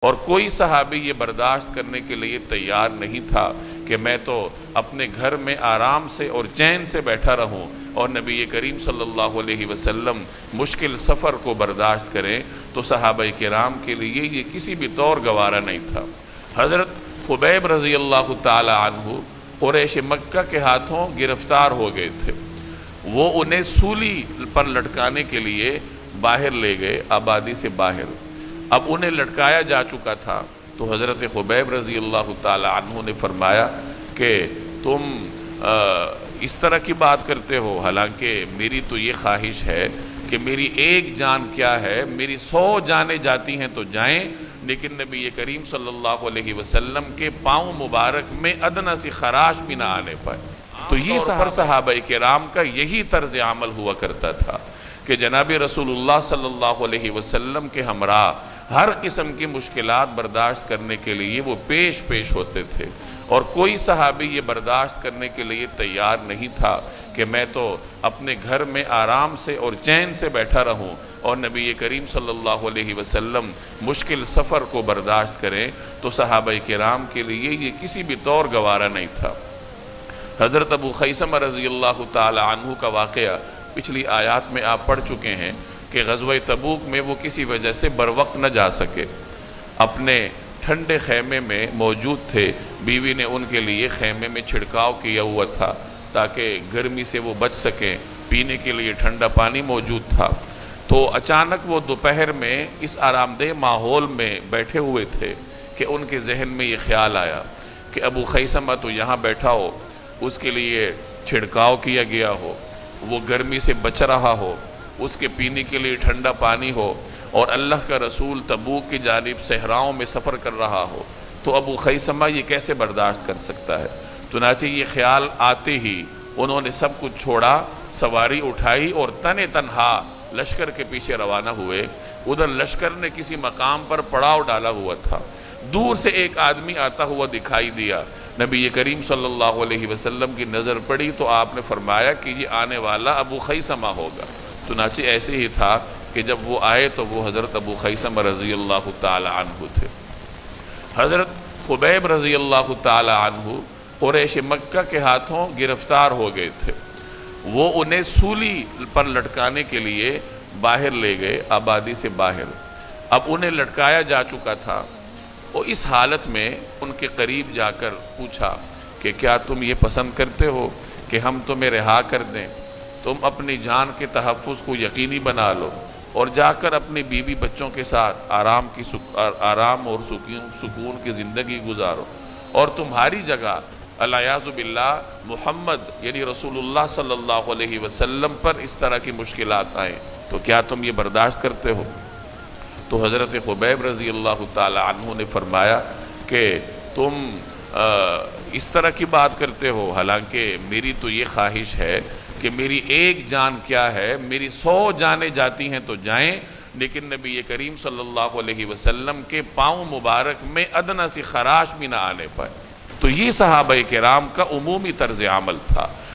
اور کوئی صحابی یہ برداشت کرنے کے لیے تیار نہیں تھا کہ میں تو اپنے گھر میں آرام سے اور چین سے بیٹھا رہوں اور نبی کریم صلی اللہ علیہ وسلم مشکل سفر کو برداشت کریں، تو صحابہ کرام کے لیے یہ کسی بھی طور گوارا نہیں تھا۔ حضرت خبیب رضی اللہ تعالی عنہ قریش مکہ کے ہاتھوں گرفتار ہو گئے تھے۔ وہ انہیں سولی پر لٹکانے کے لیے باہر لے گئے، آبادی سے باہر۔ اب انہیں لٹکایا جا چکا تھا تو حضرت خبیب رضی اللہ تعالی عنہ نے فرمایا کہ تم اس طرح کی بات کرتے ہو، حالانکہ میری تو یہ خواہش ہے کہ میری ایک جان کیا ہے، میری 100 جانیں جاتی ہیں تو جائیں، لیکن نبی کریم صلی اللہ علیہ وسلم کے پاؤں مبارک میں ادنا سی خراش بھی نہ آنے پائے۔ تو یہ صحابہ کرام کا یہی طرز عمل ہوا کرتا تھا کہ جناب رسول اللہ صلی اللہ علیہ وسلم کے ہمراہ ہر قسم کی مشکلات برداشت کرنے کے لیے وہ پیش ہوتے تھے، اور کوئی صحابی یہ برداشت کرنے کے لیے تیار نہیں تھا کہ میں تو اپنے گھر میں آرام سے اور چین سے بیٹھا رہوں اور نبی کریم صلی اللہ علیہ وسلم مشکل سفر کو برداشت کریں، تو صحابہ کرام کے لیے یہ کسی بھی طور گوارا نہیں تھا۔ حضرت ابو خیثمہ رضی اللہ تعالی عنہ کا واقعہ پچھلی آیات میں آپ پڑھ چکے ہیں کہ غزوہ تبوک میں وہ کسی وجہ سے بروقت نہ جا سکے، اپنے ٹھنڈے خیمے میں موجود تھے، بیوی نے ان کے لیے خیمے میں چھڑکاؤ کیا ہوا تھا تاکہ گرمی سے وہ بچ سکیں، پینے کے لیے ٹھنڈا پانی موجود تھا۔ تو اچانک وہ دوپہر میں اس آرام دہ ماحول میں بیٹھے ہوئے تھے کہ ان کے ذہن میں یہ خیال آیا کہ ابو خیثمہ تو یہاں بیٹھا ہو، اس کے لیے چھڑکاؤ کیا گیا ہو، وہ گرمی سے بچ رہا ہو، اس کے پینے کے لیے ٹھنڈا پانی ہو، اور اللہ کا رسول تبوک کی جانب صحراؤں میں سفر کر رہا ہو، تو ابو خیثمہ یہ کیسے برداشت کر سکتا ہے؟ چنانچہ یہ خیال آتے ہی انہوں نے سب کچھ چھوڑا، سواری اٹھائی اور تنہا لشکر کے پیچھے روانہ ہوئے۔ ادھر لشکر نے کسی مقام پر پڑاؤ ڈالا ہوا تھا، دور سے ایک آدمی آتا ہوا دکھائی دیا، نبی کریم صلی اللہ علیہ وسلم کی نظر پڑی تو آپ نے فرمایا کہ یہ آنے والا ابو خیثمہ ہوگا۔ چنانچہ ایسے ہی تھا کہ جب وہ آئے تو وہ حضرت ابو خیثمہ رضی اللہ تعالی عنہ تھے۔ حضرت خبیب رضی اللہ تعالی عنہ قریش مکہ کے ہاتھوں گرفتار ہو گئے تھے۔ وہ انہیں سولی پر لٹکانے کے لیے باہر لے گئے، آبادی سے باہر۔ اب انہیں لٹکایا جا چکا تھا، وہ اس حالت میں ان کے قریب جا کر پوچھا کہ کیا تم یہ پسند کرتے ہو کہ ہم تمہیں رہا کر دیں؟ تم اپنی جان کے تحفظ کو یقینی بنا لو اور جا کر اپنی بیوی بچوں کے ساتھ آرام اور سکون کی زندگی گزارو، اور تمہاری جگہ الیاذ باللہ محمد یعنی رسول اللہ صلی اللہ علیہ وسلم پر اس طرح کی مشکلات آئیں تو کیا تم یہ برداشت کرتے ہو؟ تو حضرت خبیب رضی اللہ تعالی عنہ نے فرمایا کہ تم اس طرح کی بات کرتے ہو، حالانکہ میری تو یہ خواہش ہے کہ میری ایک جان کیا ہے، میری 100 جانیں جاتی ہیں تو جائیں، لیکن نبی کریم صلی اللہ علیہ وسلم کے پاؤں مبارک میں ادنا سی خراش بھی نہ آنے پائے۔ تو یہ صحابہ کرام کا عمومی طرز عمل تھا۔